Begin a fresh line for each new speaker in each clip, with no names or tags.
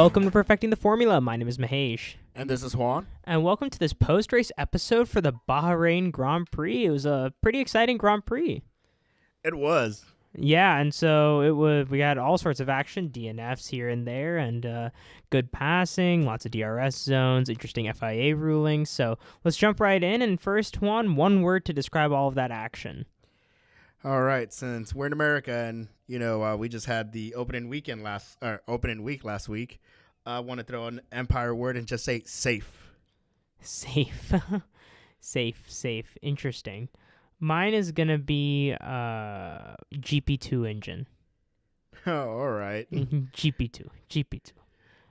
Welcome to Perfecting the Formula. My name is Mahesh.
And this is Juan.
And welcome to this post-race episode for the Bahrain Grand Prix. It was a pretty exciting Grand Prix.
It was.
Yeah, and so we had all sorts of action, DNFs here and there, and good passing, lots of DRS zones, interesting FIA rulings. So let's jump right in. And first, Juan, one word to describe all of that action.
All right, since we're in America and we just had the opening week last week, I want to throw an Empire word and just say safe.
Safe, safe. Interesting. Mine is gonna be GP2 engine.
Oh, all right.
GP2.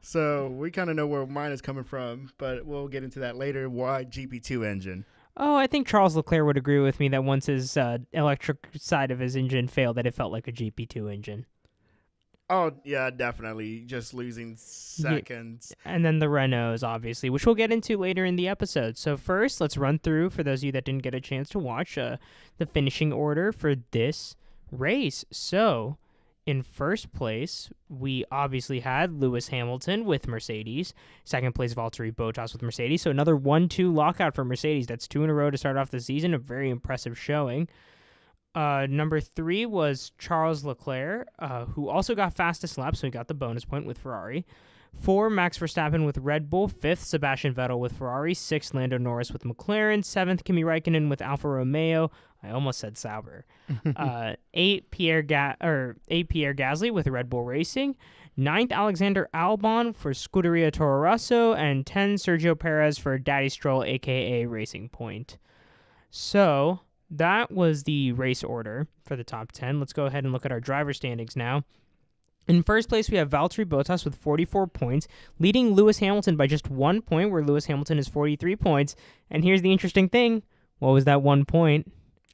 So we kind of know where mine is coming from, but we'll get into that later. Why GP2 engine?
Oh, I think Charles Leclerc would agree with me that once his electric side of his engine failed, that it felt like a GP2 engine.
Oh, yeah, definitely. Just losing seconds.
Yeah. And then the Renaults, obviously, which we'll get into later in the episode. So first, let's run through, for those of you that didn't get a chance to watch, the finishing order for this race. So in first place, we obviously had Lewis Hamilton with Mercedes. Second place, Valtteri Bottas with Mercedes. So another 1-2 lockout for Mercedes. That's 2 in a row to start off the season. A very impressive showing. Number 3 was Charles Leclerc, who also got fastest lap, so he got the bonus point with Ferrari. 4, Max Verstappen with Red Bull. 5th, Sebastian Vettel with Ferrari. 6th, Lando Norris with McLaren. 7th, Kimi Räikkönen with Alfa Romeo. I almost said Sauber. 8, Pierre Gasly with Red Bull Racing. 9th, Alexander Albon for Scuderia Toro Rosso. And 10, Sergio Perez for Daddy Stroll, a.k.a. Racing Point. So that was the race order for the top 10. Let's go ahead and look at our driver standings now. In first place, we have Valtteri Bottas with 44 points, leading Lewis Hamilton by just 1 point, where Lewis Hamilton is 43 points. And here's the interesting thing. What was that 1 point?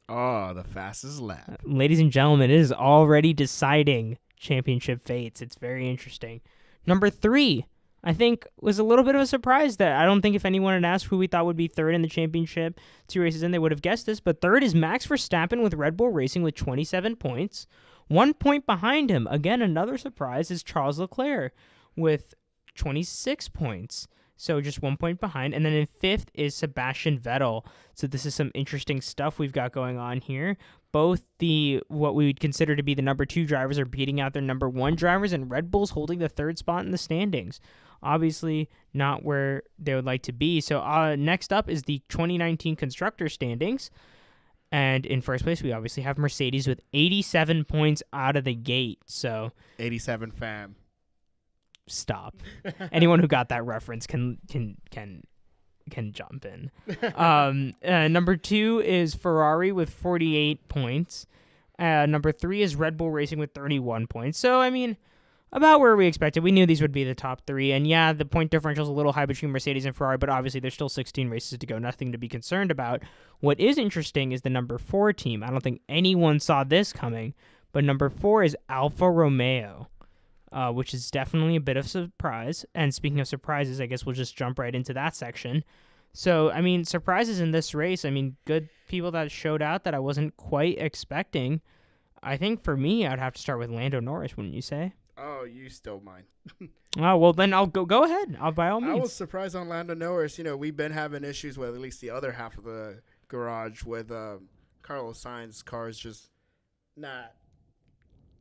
Oh, the fastest lap.
Ladies and gentlemen, it is already deciding championship fates. It's very interesting. Number 3, I think, was a little bit of a surprise that I don't think if anyone had asked who we thought would be third in the championship 2 races in, they would have guessed this. But third is Max Verstappen with Red Bull Racing with 27 points. 1 point behind him, again, another surprise, is Charles Leclerc with 26 points. So just 1 point behind. And then in 5th is Sebastian Vettel. So this is some interesting stuff we've got going on here. Both what we would consider to be the number 2 drivers are beating out their number 1 drivers, and Red Bull's holding the 3rd spot in the standings. Obviously not where they would like to be. So next up is the 2019 Constructor standings. And in first place, we obviously have Mercedes with 87 points out of the gate. So
87 fam.
Stop. Anyone who got that reference can jump in. Number 2 is Ferrari with 48 points. Number 3 is Red Bull Racing with 31 points. So, I mean, about where we expected. We knew these would be the top 3. And yeah, the point differential is a little high between Mercedes and Ferrari, but obviously there's still 16 races to go. Nothing to be concerned about. What is interesting is the number 4 team. I don't think anyone saw this coming, but number 4 is Alfa Romeo, which is definitely a bit of a surprise. And speaking of surprises, I guess we'll just jump right into that section. So, I mean, surprises in this race. I mean, good people that showed out that I wasn't quite expecting. I think for me, I'd have to start with Lando Norris, wouldn't you say?
Oh, you stole mine.
Oh, well, then I'll go ahead. By all means.
I was surprised on Lando Norris. We've been having issues with at least the other half of the garage with Carlos Sainz's cars just not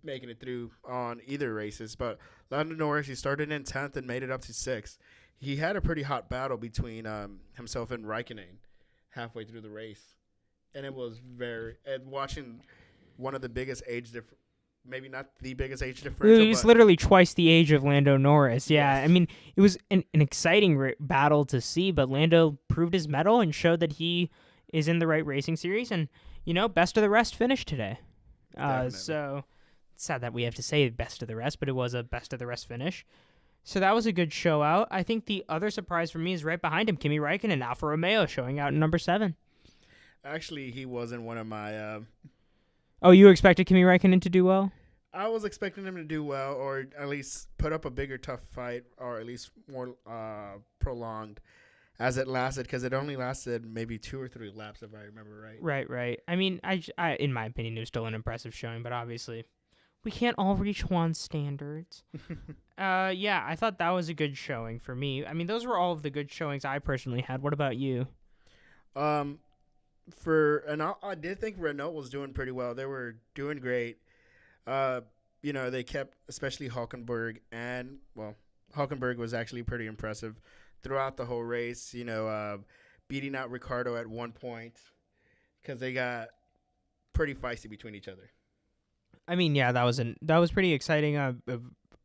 making it through on either races. But Lando Norris, he started in 10th and made it up to 6th. He had a pretty hot battle between himself and Räikkönen halfway through the race. And it was watching one of the biggest age difference. Maybe not the biggest age differential.
He was literally twice the age of Lando Norris. Yeah, yes. I mean, it was an exciting battle to see, but Lando proved his mettle and showed that he is in the right racing series. And, best of the rest finished today. So it's sad that we have to say best of the rest, but it was a best of the rest finish. So that was a good show out. I think the other surprise for me is right behind him, Kimi Räikkönen and Alfa Romeo showing out in number 7.
Actually, he wasn't one of my...
Oh, you expected Kimi Räikkönen to do well?
I was expecting him to do well, or at least put up a bigger tough fight, or at least more prolonged as it lasted, because it only lasted maybe 2 or 3 laps, if I remember right.
Right. I mean, I in my opinion, it was still an impressive showing, but obviously We can't all reach Juan's standards. Yeah, I thought that was a good showing for me. I mean, those were all of the good showings I personally had. What about you?
Um, I did think Renault was doing pretty well. They were doing great. Uh, they kept, especially Hulkenberg, and Hulkenberg was actually pretty impressive throughout the whole race. Beating out Ricardo at one point because they got pretty feisty between each other.
I mean, yeah, that was pretty exciting.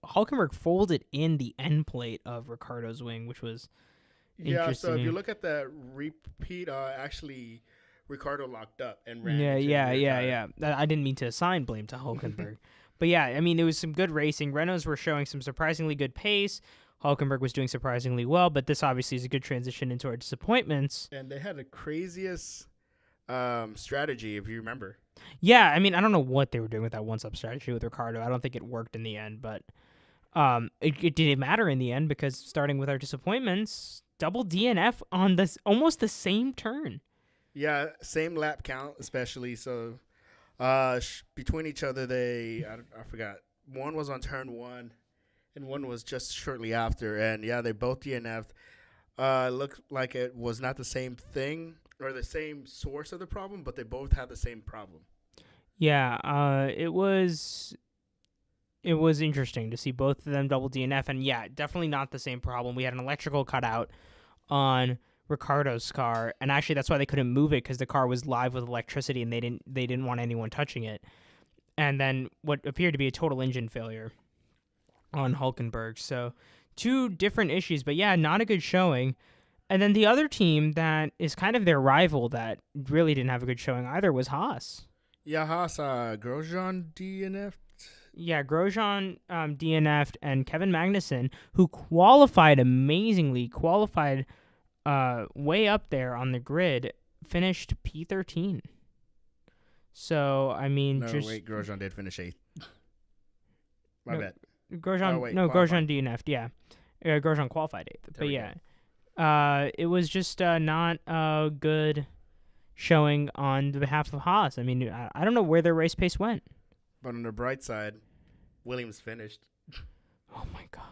Hulkenberg folded in the end plate of Ricardo's wing, which was
So if you
interesting.
look at the repeat, actually Ricardo locked up and ran
Yeah,
into the
yeah,
rear
yeah,
tire.
yeah. I didn't mean to assign blame to Hulkenberg. But yeah, I mean, it was some good racing. Renaults were showing some surprisingly good pace. Hulkenberg was doing surprisingly well, but this obviously is a good transition into our disappointments.
And they had the craziest strategy, if you remember.
Yeah, I mean, I don't know what they were doing with that one-sub strategy with Ricardo. I don't think it worked in the end, but it didn't matter in the end because starting with our disappointments, double DNF on this almost the same turn.
Yeah, same lap count, especially. So between each other, I forgot. One was on turn one, and one was just shortly after. And yeah, they both DNF'd. Looked like it was not the same thing or the same source of the problem, but they both had the same problem.
Yeah, it was interesting to see both of them double DNF, and yeah, definitely not the same problem. We had an electrical cutout on Ricardo's car, and actually that's why they couldn't move it because the car was live with electricity, and they didn't want anyone touching it. And then what appeared to be a total engine failure on Hulkenberg. So two different issues, but yeah, not a good showing. And then the other team that is kind of their rival that really didn't have a good showing either was Haas.
Yeah, Haas, Grosjean DNF'd.
Yeah, Grosjean DNF'd, and Kevin Magnussen, who qualified way up there on the grid, finished P13. So, I mean,
Grosjean did finish 8th. My bad.
Grosjean DNF'd, yeah. Grosjean qualified 8th. But yeah, it was just not a good showing on the behalf of Haas. I mean, I don't know where their race pace went.
But on the bright side, Williams finished.
Oh my god.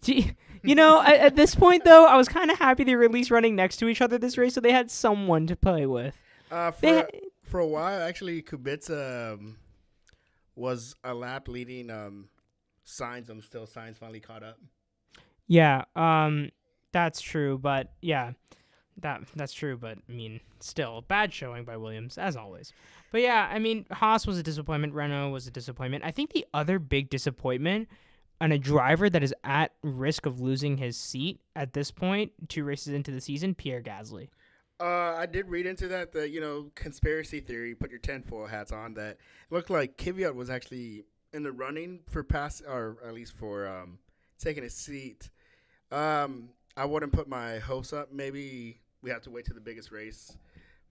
Gee, at this point though, I was kind of happy they were at least running next to each other this race, so they had someone to play with.
For a while, actually, Kubica was a lap leading Sainz until Sainz finally caught up.
Yeah, that's true, but yeah. That's true, but I mean, still bad showing by Williams as always. But yeah, I mean, Haas was a disappointment. Renault was a disappointment. I think the other big disappointment on a driver that is at risk of losing his seat at this point, 2 races into the season, Pierre Gasly.
I did read into that. The conspiracy theory. Put your tinfoil hats on. That it looked like Kvyat was actually in the running for or at least for taking a seat. I wouldn't put my hopes up. Maybe we have to wait to the biggest race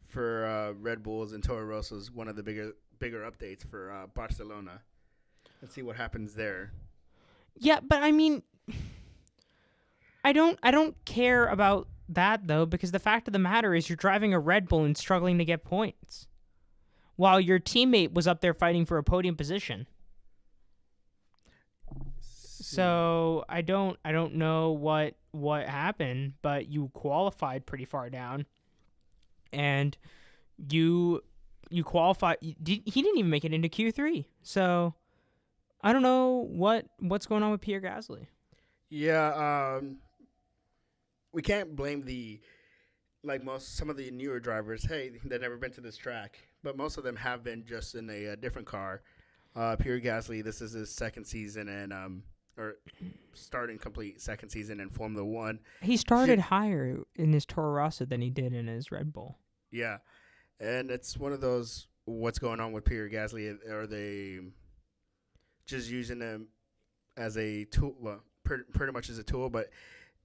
for Red Bulls and Toro Rosso's one of the bigger updates for Barcelona and see what happens there.
Yeah, but I mean, I don't care about that though, because the fact of the matter is you're driving a Red Bull and struggling to get points, while your teammate was up there fighting for a podium position. So I don't know what happened, but you qualified pretty far down, and you qualified. He didn't even make it into Q3. So I don't know what's going on with Pierre Gasly.
Yeah, we can't blame some of the newer drivers. Hey, they've never been to this track, but most of them have been just in a different car. Pierre Gasly, this is his second season and or starting complete second season in Formula One.
He started higher in his Toro Rosso than he did in his Red Bull.
Yeah, and it's one of those. What's going on with Pierre Gasly? Are they just using him as a tool? Well, pretty much as a tool, but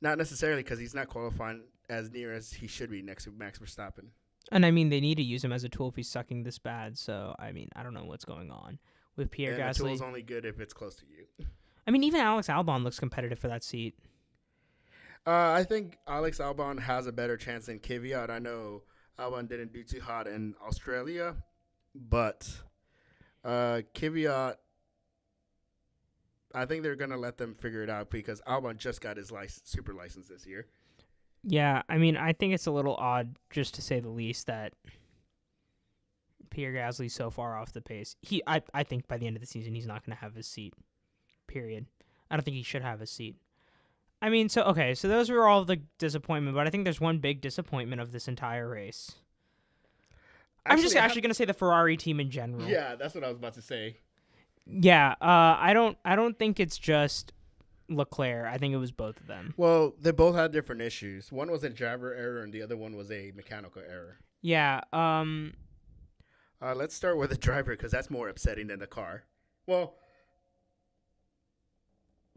not necessarily because he's not qualifying as near as he should be next to Max Verstappen.
And I mean, they need to use him as a tool if he's sucking this bad. So I mean, I don't know what's going on with Pierre Gasly.
The tool's only good if it's close to you.
I mean, even Alex Albon looks competitive for that seat.
I think Alex Albon has a better chance than Kvyat. I know Albon didn't do too hot in Australia, but Kvyat I think they're gonna let them figure it out because Albon just got his super license this year.
Yeah, I mean, I think it's a little odd, just to say the least, that Pierre Gasly's so far off the pace. I think by the end of the season, he's not going to have his seat. Period. I don't think he should have his seat. I mean, so those were all the disappointment, but I think there's one big disappointment of this entire race. I'm just actually going to say the Ferrari team in general.
Yeah, that's what I was about to say.
Yeah, I don't think it's just Leclerc. I think it was both of them.
Well, they both had different issues. One was a driver error, and the other one was a mechanical error.
Yeah.
Let's start with the driver because that's more upsetting than the car. Well,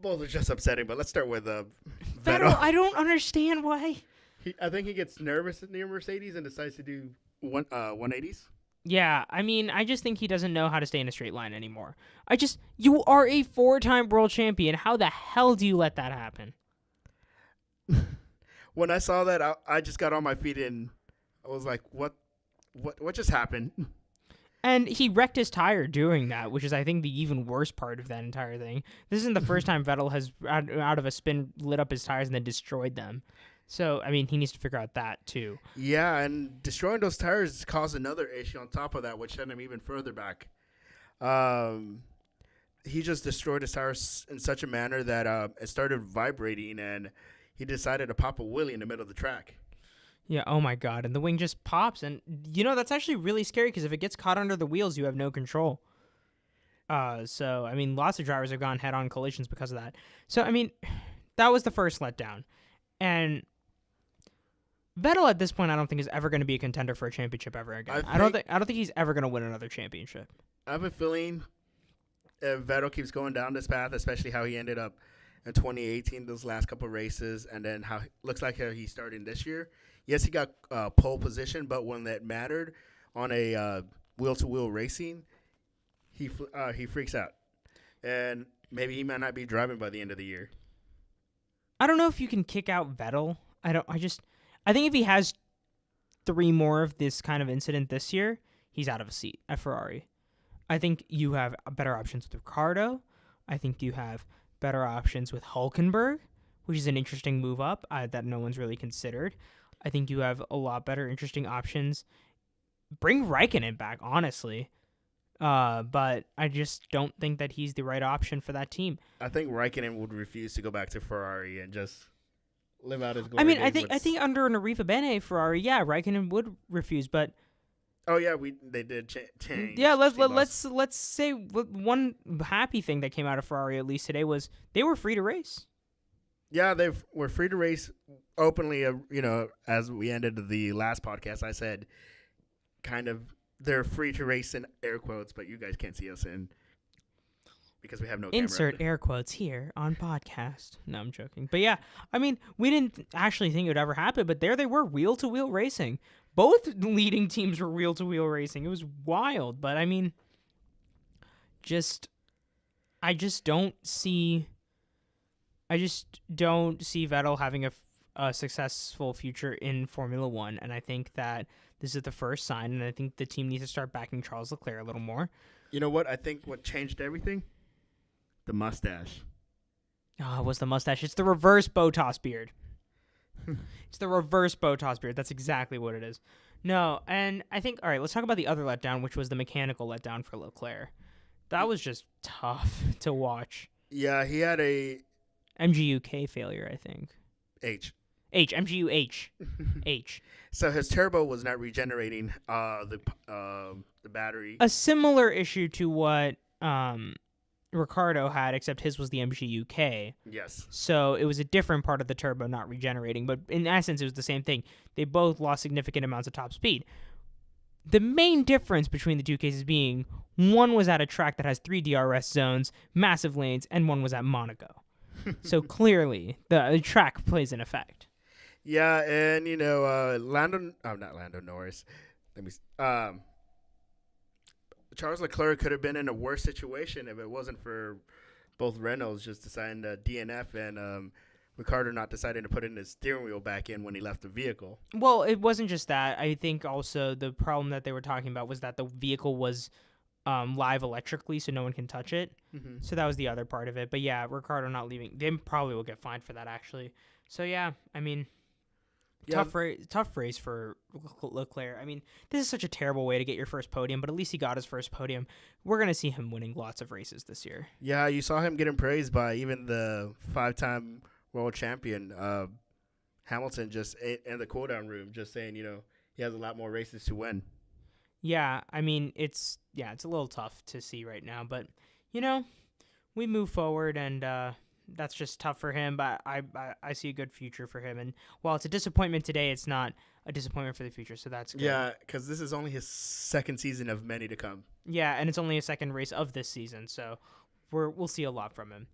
both are just upsetting, but let's start with
Vettel. I don't understand why.
I think he gets nervous near Mercedes and decides to do 180s.
Yeah, I mean, I just think he doesn't know how to stay in a straight line anymore. You are a 4-time world champion. How the hell do you let that happen?
When I saw that, I just got on my feet and I was like, what just happened?
And he wrecked his tire doing that, which is, I think, the even worse part of that entire thing. This isn't the first time Vettel has, out of a spin, lit up his tires and then destroyed them. So, I mean, he needs to figure out that, too.
Yeah, and destroying those tires caused another issue on top of that, which sent him even further back. He just destroyed his tires in such a manner that it started vibrating, and he decided to pop a wheelie in the middle of the track.
Yeah, oh my God, and the wing just pops, and, that's actually really scary, because if it gets caught under the wheels, you have no control. So, I mean, lots of drivers have gone head-on collisions because of that. So, I mean, that was the first letdown. And Vettel at this point, I don't think is ever going to be a contender for a championship ever again. I don't think he's ever going to win another championship.
I have a feeling if Vettel keeps going down this path, especially how he ended up in 2018, those last couple of races, and then how looks like how he's starting this year. Yes, he got pole position, but when that mattered on a wheel-to-wheel racing, he freaks out, and maybe he might not be driving by the end of the year.
I don't know if you can kick out Vettel. I think if he has 3 more of this kind of incident this year, he's out of a seat at Ferrari. I think you have better options with Ricciardo. I think you have better options with Hülkenberg, which is an interesting move up that no one's really considered. I think you have a lot better interesting options. Bring Raikkonen back, honestly. But I just don't think that he's the right option for that team.
I think Raikkonen would refuse to go back to Ferrari and just live out his glory.
I mean, I think under an Arriva Bene Ferrari, yeah, Raikkonen would refuse, but
oh yeah, they did change.
Yeah, let's say one happy thing that came out of Ferrari at least today was they were free to race.
Yeah, they were free to race openly. As we ended the last podcast, I said, kind of they're free to race in air quotes, but you guys can't see us in because we have no
Insert
camera.
Air quotes here on podcast. No, I'm joking. But yeah, I mean, we didn't actually think it would ever happen, but there they were, wheel-to-wheel racing. Both leading teams were wheel-to-wheel racing. It was wild, but I mean, I just don't see Vettel having a successful future in Formula One, and I think that this is the first sign, and I think the team needs to start backing Charles Leclerc a little more.
You know what? I think what changed everything? The mustache.
Oh, it was the mustache. It's the reverse Botas beard. It's the reverse Botas beard. That's exactly what it is. No, and I think, all right, let's talk about the other letdown, which was the mechanical letdown for Leclerc. That was just tough to watch.
Yeah, he had a
MGU-K failure, I think. MGU-H. H.
So his turbo was not regenerating the battery.
A similar issue to what Ricciardo had, except his was the MGU-K.
Yes.
So it was a different part of the turbo not regenerating, but in essence, it was the same thing. They both lost significant amounts of top speed. The main difference between the two cases being one was at a track that has 3 DRS zones, massive lanes, and one was at Monaco. So clearly, the track plays an effect.
Yeah, and not Lando Norris. Charles Leclerc could have been in a worse situation if it wasn't for both Renaults just deciding to DNF and Ricciardo not deciding to put in his steering wheel back in when he left the vehicle.
Well, it wasn't just that. I think also the problem that they were talking about was that the vehicle was live electrically, so no one can touch it.
Mm-hmm.
So that was the other part of it. But yeah, Ricardo not leaving. They probably will get fined for that actually. So yeah, I mean,
Yeah,
tough race for Leclerc. I mean, this is such a terrible way to get your first podium, but at least he got his first podium. We're gonna see him winning lots of races this year.
yeah. You saw him getting praised by even the 5-time world champion Hamilton, just in the cool down room, just saying, he has a lot more races to win.
Yeah, I mean, it's a little tough to see right now, but you know, we move forward, and that's just tough for him. But I see a good future for him, and while it's a disappointment today, it's not a disappointment for the future. So that's good.
Yeah, because this is only his second season of many to come.
Yeah, and it's only a second race of this season, so we'll see a lot from him.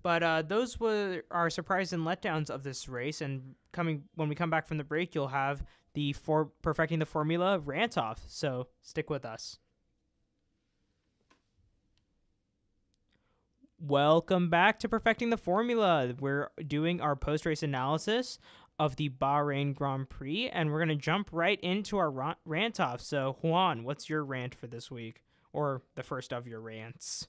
But those were our surprise and letdowns of this race. And when we come back from the break, you'll have the perfecting the formula rant off. So stick with us. Welcome back to Perfecting the Formula. We're doing our post-race analysis of the Bahrain Grand Prix, and we're going to jump right into our rant off. So, Juan, what's your rant for this week? Or the first of your rants?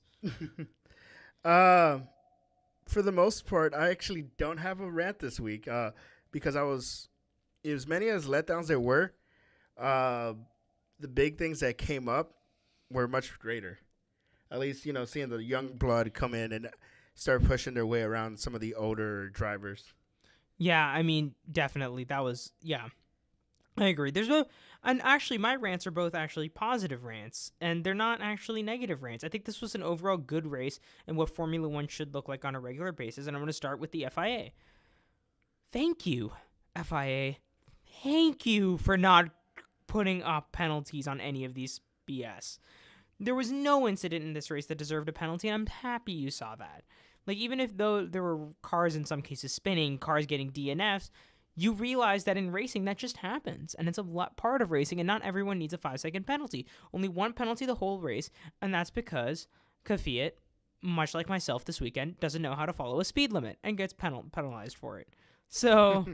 For the most part, I actually don't have a rant this week because as many as letdowns there were, the big things that came up were much greater. At least, seeing the young blood come in and start pushing their way around some of the older drivers.
Yeah, I mean, definitely. That was, yeah. I agree. And actually, my rants are both actually positive rants, and they're not actually negative rants. I think this was an overall good race and what Formula One should look like on a regular basis, and I'm going to start with the FIA. Thank you, FIA. Thank you for not putting up penalties on any of these BS. There was no incident in this race that deserved a penalty, and I'm happy you saw that. Like, even if though there were cars in some cases spinning, cars getting DNFs, you realize that in racing that just happens, and it's a part of racing, and not everyone needs a 5-second penalty. Only one penalty the whole race, and that's because Kvyat, much like myself this weekend, doesn't know how to follow a speed limit and gets penalized for it. So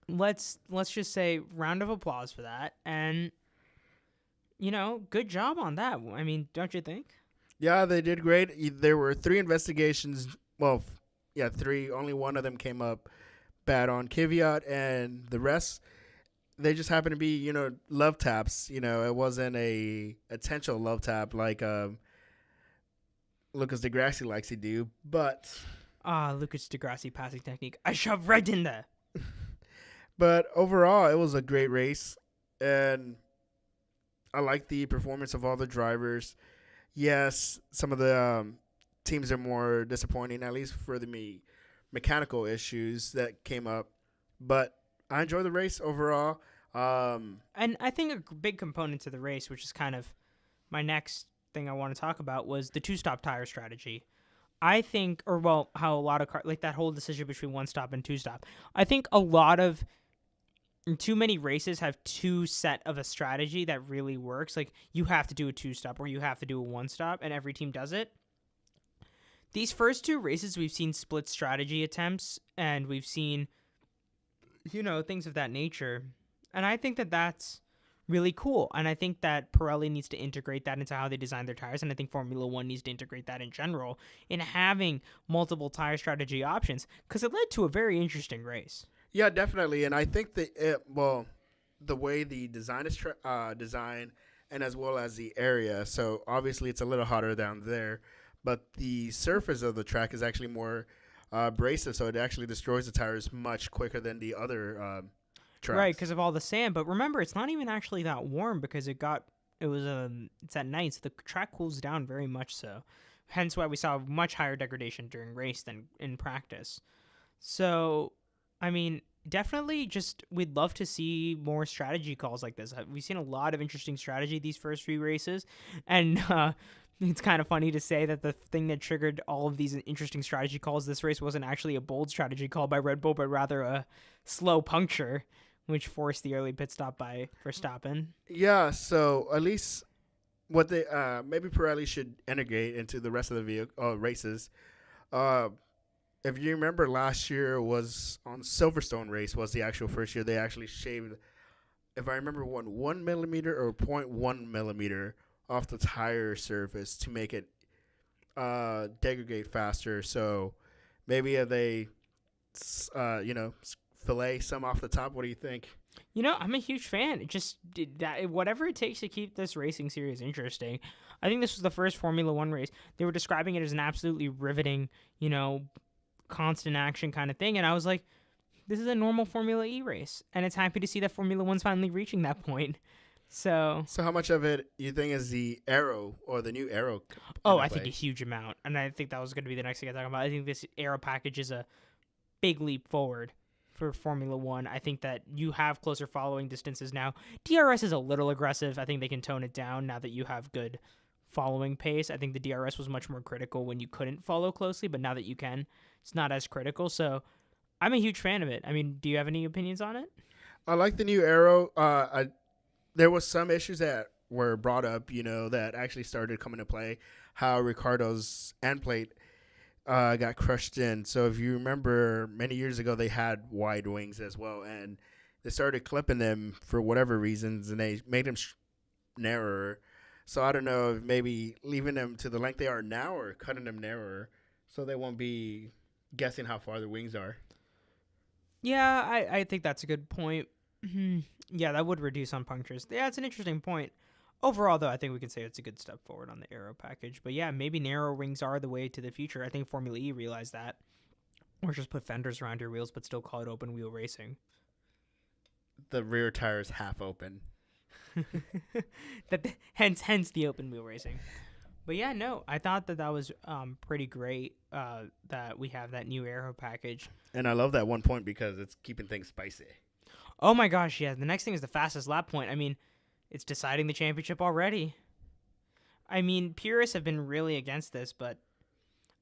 let's just say round of applause for that, and good job on that. I mean, don't you think?
Yeah, they did great. There were 3 investigations. Well, 3. Only one of them came up bad on Kvyat, and the rest, they just happened to be, love taps. It wasn't a intentional love tap like Lucas Degrassi likes to do. But
Lucas Degrassi passing technique. I shove right in there.
But overall, it was a great race, and I like the performance of all the drivers. Yes, some of the teams are more disappointing, at least for the mechanical issues that came up. But I enjoyed the race overall.
And I think a big component to the race, which is kind of my next thing I want to talk about, was the 2-stop tire strategy. I think, how a lot of cars, like that whole decision between 1-stop and 2-stop. I think too many races have 2 set of a strategy that really works. Like, you have to do a 2-stop or you have to do a 1-stop, and every team does it. These first 2 races, we've seen split strategy attempts, and we've seen, things of that nature. And I think that that's really cool. And I think that Pirelli needs to integrate that into how they design their tires. And I think Formula One needs to integrate that in general in having multiple tire strategy options, because it led to a very interesting race.
Yeah, definitely. And I think that, the way the design is designed, and as well as the area. So obviously it's a little hotter down there, but the surface of the track is actually more abrasive, so it actually destroys the tires much quicker than the other tracks.
Right, because of all the sand. But remember, it's not even actually that warm because it's at night, so the track cools down very much so. Hence why we saw much higher degradation during race than in practice. So, I mean, definitely we'd love to see more strategy calls like this. We've seen a lot of interesting strategy these first few races, and it's kind of funny to say that the thing that triggered all of these interesting strategy calls this race wasn't actually a bold strategy call by Red Bull, but rather a slow puncture, which forced the early pit stop by Verstappen.
Yeah, so at least what they maybe Pirelli should integrate into the rest of the races. If you remember, last year was on Silverstone race was the actual first year they actually shaved, if I remember, 1 millimeter or 0.1 millimeter off the tire surface to make it degrade faster. So maybe they, fillet some off the top. What do you think?
I'm a huge fan. It just that whatever it takes to keep this racing series interesting. I think this was the first Formula One race. They were describing it as an absolutely riveting, constant action kind of thing, and I was like, this is a normal Formula E race, and it's happy to see that Formula One's finally reaching that point. So
how much of it you think is the aero or the new aero?
I think a huge amount, and I think that was going to be the next thing I talk about. I think this aero package is a big leap forward for Formula One. I think that you have closer following distances now. DRS is a little aggressive. I think they can tone it down now that you have good following pace. I think the DRS was much more critical when you couldn't follow closely, but now that you can, it's not as critical. So I'm a huge fan of it. I mean, do you have any opinions on it?
I like the new aero. There was some issues that were brought up, that actually started coming to play. How Ricardo's end plate got crushed in. So if you remember, many years ago they had wide wings as well, and they started clipping them for whatever reasons, and they made them narrower. So I don't know if maybe leaving them to the length they are now or cutting them narrower, so they won't be guessing how far the wings are.
Yeah, I think that's a good point. Yeah, that would reduce on punctures. Yeah, it's an interesting point. Overall, though, I think we can say it's a good step forward on the aero package. But yeah, maybe narrow wings are the way to the future. I think Formula E realized that. Or just put fenders around your wheels, but still call it open wheel racing.
The rear tire is half open.
Hence the open wheel racing. But yeah, no, I thought that was pretty great that we have that new aero package.
And I love that one point because it's keeping things spicy.
Oh my gosh, yeah. The next thing is the fastest lap point. I mean, it's deciding the championship already. I mean, purists have been really against this, but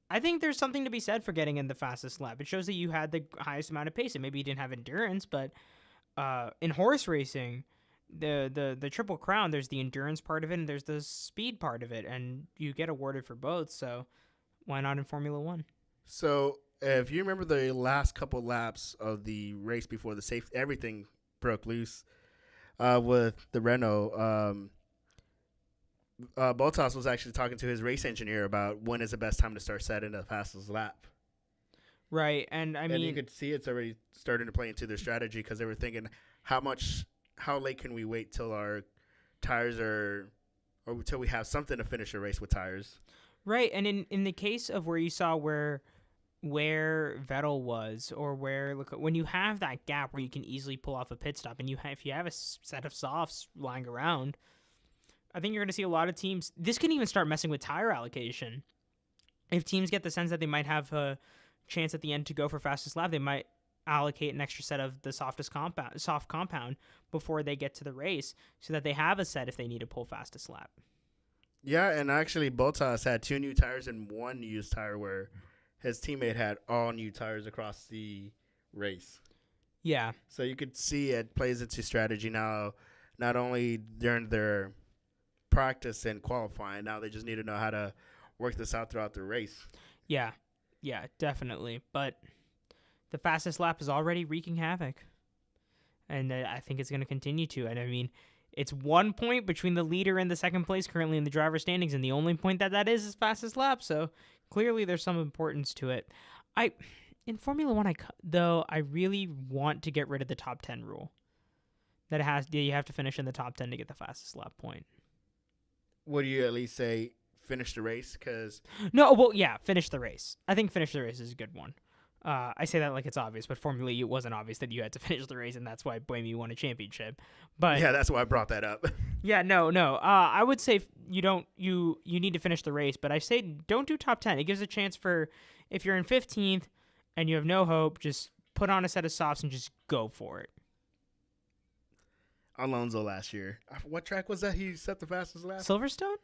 I think there's something to be said for getting in the fastest lap. It shows that you had the highest amount of pace, and maybe you didn't have endurance, but in horse racing, the Triple Crown, there's the endurance part of it, and there's the speed part of it, and you get awarded for both, so why not in Formula One?
So if you remember the last couple laps of the race before the safety, everything broke loose with the Renault. Bottas was actually talking to his race engineer about when is the best time to start setting the fastest lap.
Right, and I mean,
you could see it's already starting to play into their strategy because they were thinking, how late can we wait till our tires or till we have something to finish a race with tires?
Right, and in the case of where you saw where Vettel was, or when you have that gap where you can easily pull off a pit stop, and if you have a set of softs lying around, I think you're going to see a lot of teams. This can even start messing with tire allocation. If teams get the sense that they might have a chance at the end to go for fastest lap, they might allocate an extra set of the soft compound before they get to the race, so that they have a set if they need to pull fastest lap.
Yeah, and actually Bottas had 2 new tires and 1 used tire, where his teammate had all new tires across the race.
Yeah.
So you could see it plays into strategy now, not only during their practice and qualifying. Now they just need to know how to work this out throughout the race.
Yeah, definitely. But the fastest lap is already wreaking havoc, and I think it's going to continue to. And I mean, it's 1 point between the leader and the second place currently in the driver's standings, and the only point that is fastest lap. So clearly, there's some importance to it. In Formula One, I really want to get rid of the top 10 rule. That you have to finish in the top 10 to get the fastest lap point.
Would you at least say finish the race?
Finish the race. I think finish the race is a good one. I say that like it's obvious, but Formula E, it wasn't obvious that you had to finish the race, and that's why Buemi won a championship. But
yeah, that's why I brought that up.
Yeah, no. I would say you need to finish the race, but I say don't do top 10. It gives a chance for, if you're in 15th and you have no hope, just put on a set of softs and just go for it.
Alonso last year. What track was that he set the fastest lap?
Silverstone?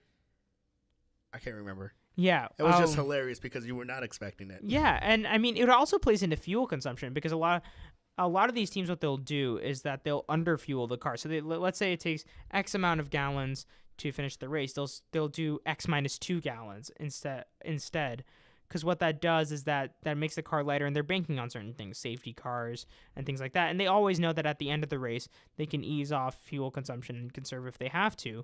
I can't remember.
Yeah.
It was just hilarious because you were not expecting it.
Yeah, and I mean, it also plays into fuel consumption, because a lot of these teams, what they'll do is that they'll underfuel the car. So let's say it takes X amount of gallons to finish the race. They'll do X minus 2 gallons instead. Because what that does is that makes the car lighter, and they're banking on certain things, safety cars and things like that. And they always know that at the end of the race, they can ease off fuel consumption and conserve if they have to.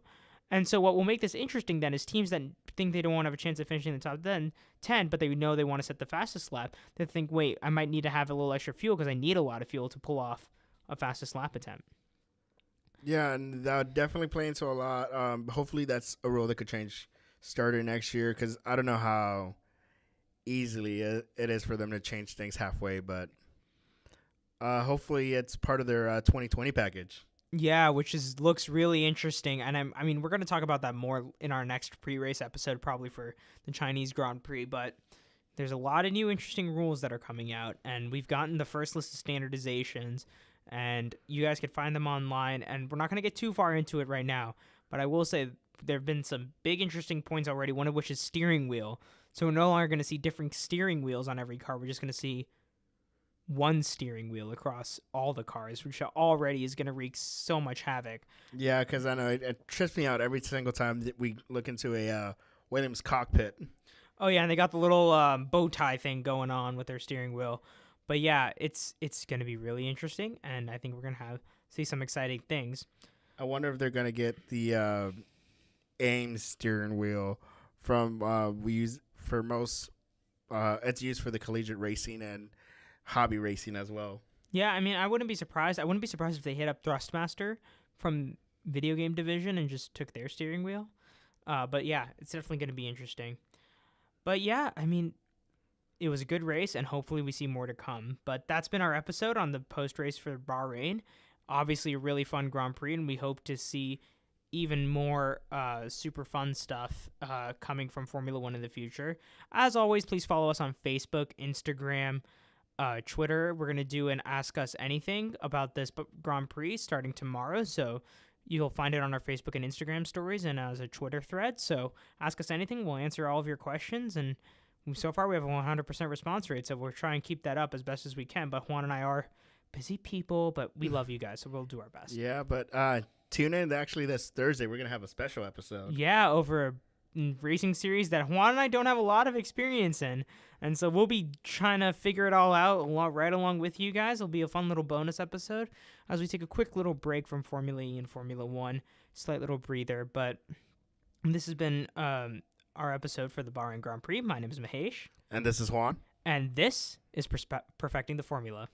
And so what will make this interesting then is teams that think they don't want to have a chance of finishing in the top 10, but they know they want to set the fastest lap. They think, wait, I might need to have a little extra fuel because I need a lot of fuel to pull off a fastest lap attempt.
Yeah, and that would definitely play into a lot. Hopefully, that's a rule that could change starting next year because I don't know how easily it is for them to change things halfway, but hopefully it's part of their 2020 package.
Yeah, which looks really interesting, and I mean we're going to talk about that more in our next pre-race episode, probably for the Chinese Grand Prix. But there's a lot of new interesting rules that are coming out, and we've gotten the first list of standardizations, and you guys can find them online. And we're not going to get too far into it right now, but I will say there have been some big interesting points already. One of which is steering wheel. So we're no longer going to see different steering wheels on every car. We're just going to see one steering wheel across all the cars, which already is going to wreak so much havoc.
Yeah, because I know it trips me out every single time that we look into a Williams cockpit.
Oh yeah, and they got the little bow tie thing going on with their steering wheel. But yeah, it's going to be really interesting, and I think we're going to see some exciting things.
I wonder if they're going to get the AIM steering wheel from we use for most. It's used for the collegiate racing and hobby racing as well.
Yeah, I mean, I wouldn't be surprised. I wouldn't be surprised if they hit up Thrustmaster from Video Game Division and just took their steering wheel. But yeah, it's definitely going to be interesting. But yeah, I mean, it was a good race, and hopefully we see more to come. But that's been our episode on the post-race for Bahrain. Obviously, a really fun Grand Prix, and we hope to see even more super fun stuff coming from Formula One in the future. As always, please follow us on Facebook, Instagram, Twitter. We're going to do an Ask Us Anything about this Grand Prix starting tomorrow. So you'll find it on our Facebook and Instagram stories and as a Twitter thread. So ask us anything. We'll answer all of your questions. And so far we have a 100% response rate. So we'll try and keep that up as best as we can. But Juan and I are busy people, but we love you guys. So we'll do our best.
Yeah, but tune in. Actually, this Thursday, we're going to have a special episode.
Yeah, over a racing series that Juan and I don't have a lot of experience in. And so we'll be trying to figure it all out right along with you guys. It'll be a fun little bonus episode as we take a quick little break from Formula E and Formula One. Slight little breather. But this has been our episode for the Bahrain Grand Prix. My name is Mahesh.
And this is Juan.
And this is Perfecting the Formula.